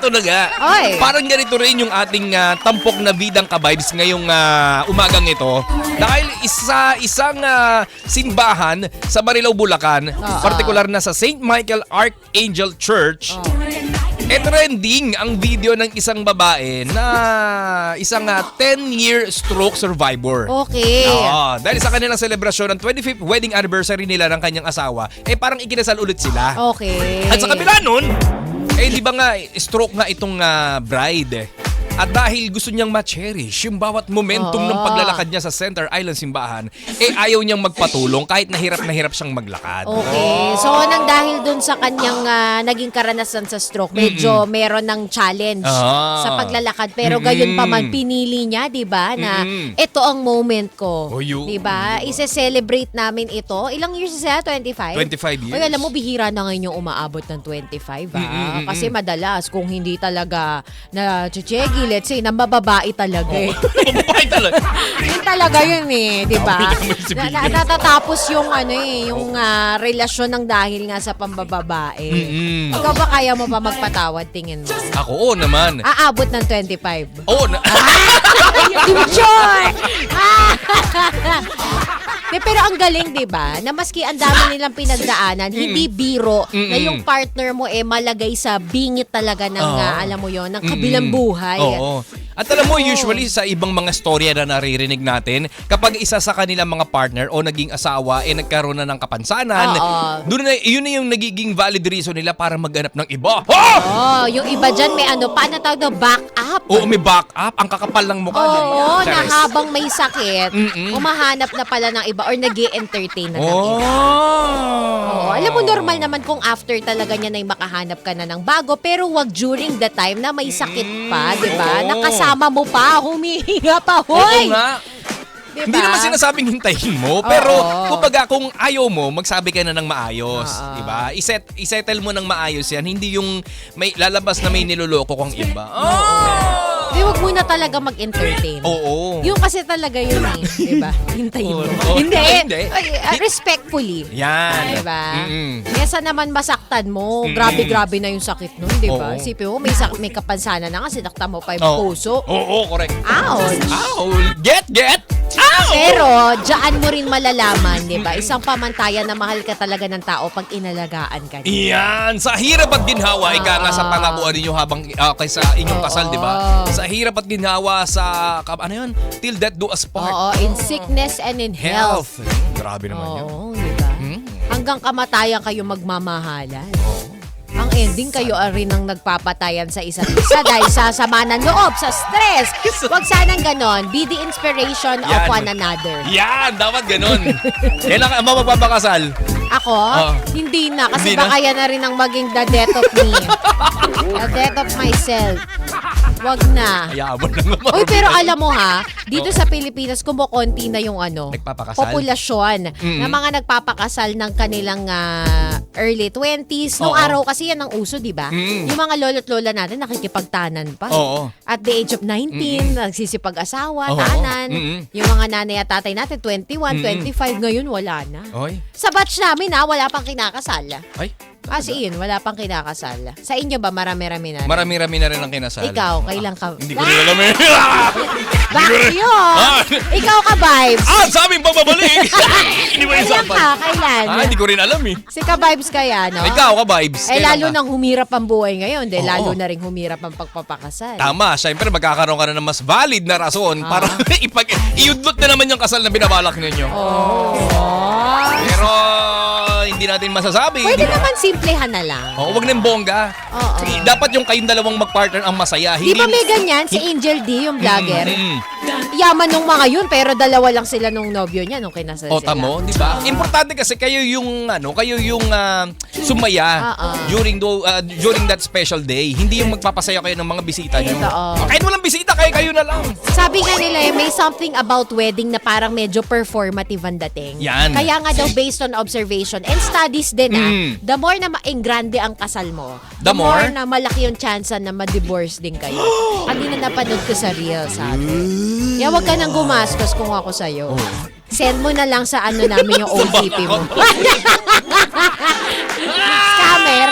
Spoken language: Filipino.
eto na nga. Oy. Parang ganito rin yung ating tampok na bidang ka-vibes ngayong umagang ito. Dahil isang simbahan sa Marilao, Bulacan, partikular na sa St. Michael Archangel Church, trending ang video ng isang babae na isang 10-year stroke survivor. Okay. Dahil sa kanilang selebrasyon ng 25th wedding anniversary nila ng kanyang asawa, parang ikinasal ulit sila. Okay. At sa kabila nun, di ba nga, stroke nga itong bride. At dahil gusto niyang ma-cherish yung bawat momentum ng paglalakad niya sa Center Island simbahan, ayaw niyang magpatulong kahit na hirap siyang maglakad. Okay. So, nang dahil dun sa kanyang naging karanasan sa stroke, medyo meron ng challenge sa paglalakad. Pero gayon pa man, pinili niya, di ba, na ito ang moment ko. Di ba? Ise-celebrate namin ito. Ilang years siya? 25? 25 years. Oy, alam mo, bihira na ngayon yung umaabot ng 25. Kasi madalas, kung hindi talaga na-chegi, let's say, nambababae talaga eh. Babae talaga. Yun talaga yun eh, di ba? Natatapos yung yung relasyon ng dahil nga sa pambababae. Ikaw ba kaya mo pa magpatawad, tingin mo? Ako, oo naman. Aabot ng 25. Oo na. Sure! Pero ang galing, di ba? Na maski ang dami nilang pinagdaanan, hindi biro na yung partner mo malagay sa bingit talaga ng, alam mo yon, ng kabilang buhay. Oo. At alam mo, usually sa ibang mga storya na naririnig natin, kapag isa sa kanilang mga partner o naging asawa nagkaroon na ng kapansanan, yun na yung nagiging valid reason nila para maghanap ng iba. Yung iba dyan may paano tawag na back up? Oo, may back up. Ang kakapal ng mukha. Na habang may sakit, umahanap na pala ng iba or nag-i-entertain na ng iba. Alam mo, normal naman kung after talaga niya na makahanap ka na ng bago, pero wag during the time na may sakit pa, di ba? Nakasama mo pa, humihinga pa, hoy! Oo nga. Diba? Hindi naman sinasabing hintayin mo, pero kumbaga kung ayaw mo, magsabi ka na ng maayos, di ba? Isettle mo ng maayos yan, hindi yung may lalabas na may niloloko kang iba. Huwag mo na talaga mag-entertain. Oo. Yung kasi talaga yun di ba? Hintayin mo. Hindi. Respectfully. Yan. Di ba? Kesa naman masaktan mo, grabe-grabe na yung sakit nun, di ba? Isipin mo, may kapansanan na nga, sinaktan mo pa yung puso. Oo, correct. Ouch! Ow! Get! Ow! Pero, dyan mo rin malalaman, di ba? Isang pamantayan na mahal ka talaga ng tao pag inalagaan ka niya. Yan! Sa hirap at ginhawa, ika nga sa pangakuan ninyo habang kaysa inyong kasal, di ba? Sa hirap at ginhawa sa, till death do us part. In sickness and in health. Grabe naman yun. Di ba? Hanggang kamatayan kayo magmamahalan. Ang ending, kayo rin ang nagpapatayan sa isa't isa dahil sa sama ng loob, sa stress. Huwag sanang ganon. Be the inspiration of one another. Yan! Dapat ganon. Kailan ka magpapakasal? Ako? Hindi na. Kasi baka yan na rin ang maging the death of me. The death of myself. Wag na. Uy, pero alam mo dito sa Pilipinas, kumukonti na yung populasyon na mga nagpapakasal ng kanilang early 20s. Nung araw kasi yan ang uso, di ba? Yung mga lolo't lola natin nakikipagtanan pa. At the age of 19, nagsisipag-asawa, tanan. Yung mga nanay at tatay natin, 21, 25, ngayon wala na. Sa batch namin wala pang kinakasal. As in, wala pang kinakasal. Sa inyo ba, marami-rami na rin? Marami-rami na rin ang kinasal. Ikaw, kailan ka? Hindi ko rin alam Bakit yun? Ikaw ka, Vibes. Sa aming pagbabalik! Hindi mo Kailan ka? Kailan? Hindi ko rin alam Si ka, Vibes kaya, no? Ikaw ka, Vibes. Lalo nang humirap ang buhay ngayon. Lalo na rin humirap ang pagpapakasal. Tama. Siyempre, magkakaroon ka na ng mas valid na rason para iudlot na naman yung kasal na binabalak ninyo. Pero hindi natin masasabi. Pwede naman simplehan na lang. Huwag nang bongga. Dapat yung kayong dalawang mag-partner ang masaya. Di ba may ganyan? Si Angel D, yung vlogger. Yaman nung mga yun, pero dalawa lang sila nung nobyo niya nung kinasal sila. Tamo, di ba? Importante kasi kayo yung sumaya during that special day. Hindi yung magpapasaya kayo ng mga bisita niyo. Kahit walang bisita, kayo na lang. Sabi nga nila, may something about wedding na parang medyo performative ang dating. Yan. Kaya nga daw based on observation and studies din the more na ma-engrande ang kasal mo, the more na malaki yung chance na ma-divorce din kayo. Kanina napanood ko sa reel, sabi. Kaya wag ka nang gumastos kung ako sa'yo. Send mo na lang sa namin yung OTP mo. Scammer!